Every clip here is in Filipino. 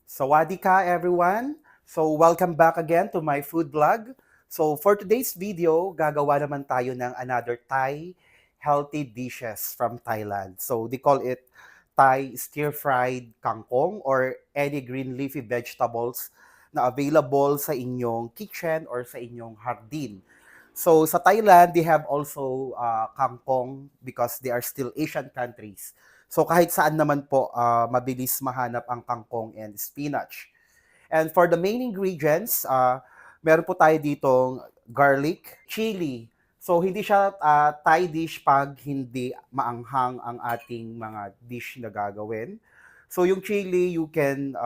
Sawadee ka everyone! So welcome back again to my food vlog. So for today's video, gagawa naman tayo ng another Thai healthy dishes from Thailand. So they call it Thai stir-fried kangkong or any green leafy vegetables na available sa inyong kitchen or sa inyong hardin. So sa Thailand, they have also kangkong because they are still Asian countries. So kahit saan naman po, mabilis mahanap ang kangkong and spinach. And for the main ingredients, meron po tayo ditong garlic, chili. So hindi siya Thai dish pag hindi maanghang ang ating mga dish na gagawin. So yung chili, you can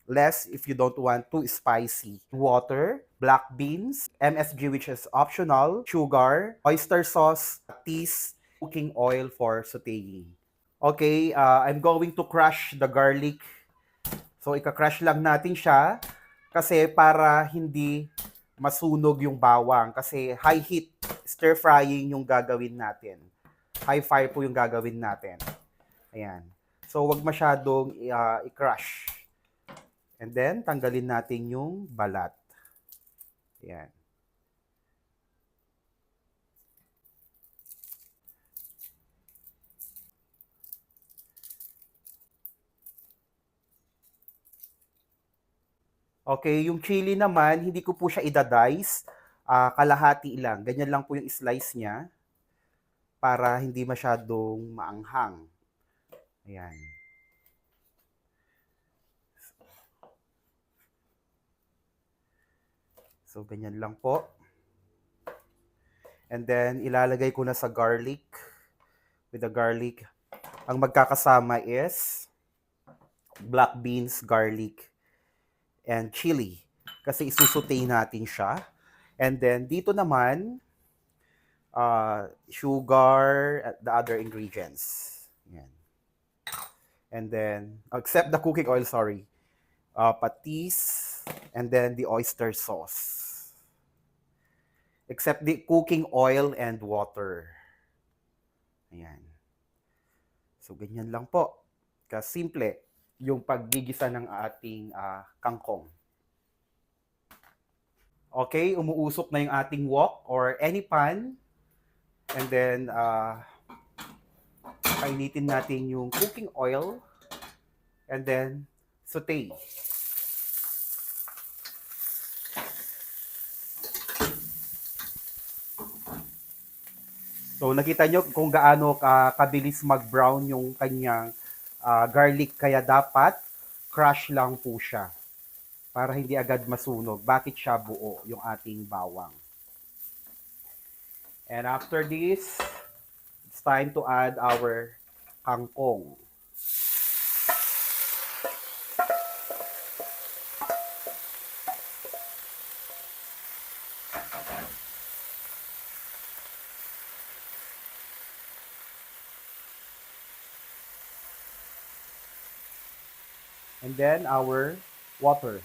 less if you don't want too spicy. Water, black beans, MSG which is optional, sugar, oyster sauce, teas, cooking oil for sauteing. Okay, I'm going to crush the garlic. So, ika-crush lang natin siya kasi para hindi masunog yung bawang. Kasi high heat stir frying yung gagawin natin. High fire po yung gagawin natin. Ayan. So, wag masyadong i-crush. And then, tanggalin natin yung balat. Ayan. Okay, yung chili naman, hindi ko po siya idadice. Kalahati lang. Ganyan lang po yung slice niya para hindi masyadong maanghang. Ayan. So, ganyan lang po. And then, ilalagay ko na sa garlic. With the garlic, ang magkakasama is black beans, garlic, and chili. Kasi isusutay natin siya. And then, dito naman, sugar, at the other ingredients. Yan. And then, except the cooking oil, sorry. Patis, and then the oyster sauce. Except the cooking oil and water. Ayan. So, ganyan lang po. Kasimple yung paggigisa ng ating kangkong. Okay, umuusok na yung ating wok or any pan. And then, painitin natin yung cooking oil. And then, saute. So, nakita nyo kung gaano kabilis mag-brown yung kanyang garlic. Kaya dapat crush lang po siya para hindi agad masunog. Bakit siya buo yung ating bawang? And after this, it's time to add our kangkong. And then our water.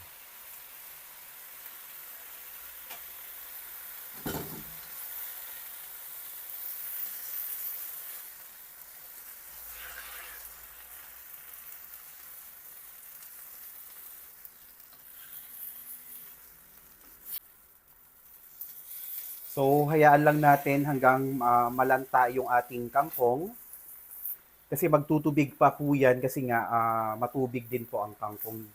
So, hayaan lang natin hanggang malanta yung ating kangkong. Kasi magtutubig pa po yan kasi nga matubig din po ang kangkong.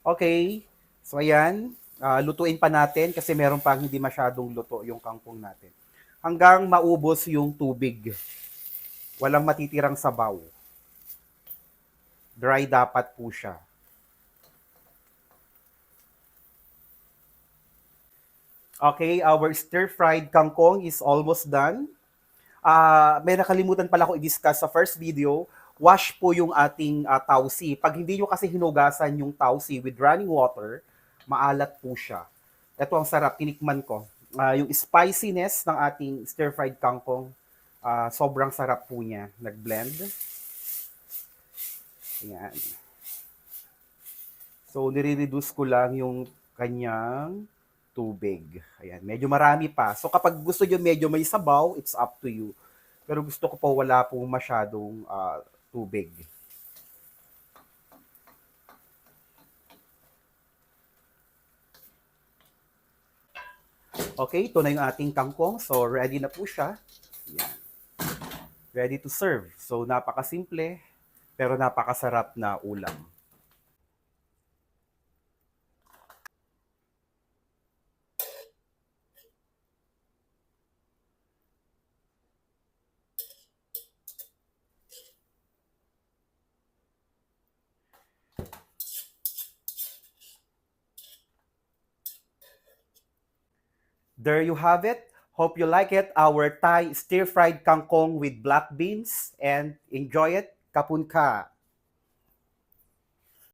Okay, so ayan, lutuin pa natin kasi meron pang hindi masyadong luto yung kangkong natin. Hanggang maubos yung tubig. Walang matitirang sabaw. Dry dapat po siya. Okay, our stir-fried kangkong is almost done. May nakalimutan pala ko i-discuss sa first video. Wash po yung ating tausi. Pag hindi nyo kasi hinugasan yung tausi with running water, maalat po siya. Ito ang sarap, tinikman ko. Yung spiciness ng ating stir-fried kangkong, sobrang sarap po niya. Nag-blend. Ayan. So, nire-reduce ko lang yung kanyang tubig. Ayan, medyo marami pa. So, kapag gusto nyo medyo may sabaw, it's up to you. Pero gusto ko po wala pong masyadong tubig. Okay, ito na yung ating kangkong. So, ready na po siya. Ayan. Ready to serve. So, napakasimple, pero napakasarap na ulam. There you have it. Hope you like it. Our Thai stir-fried kangkong with black beans. And enjoy it. Kapun ka.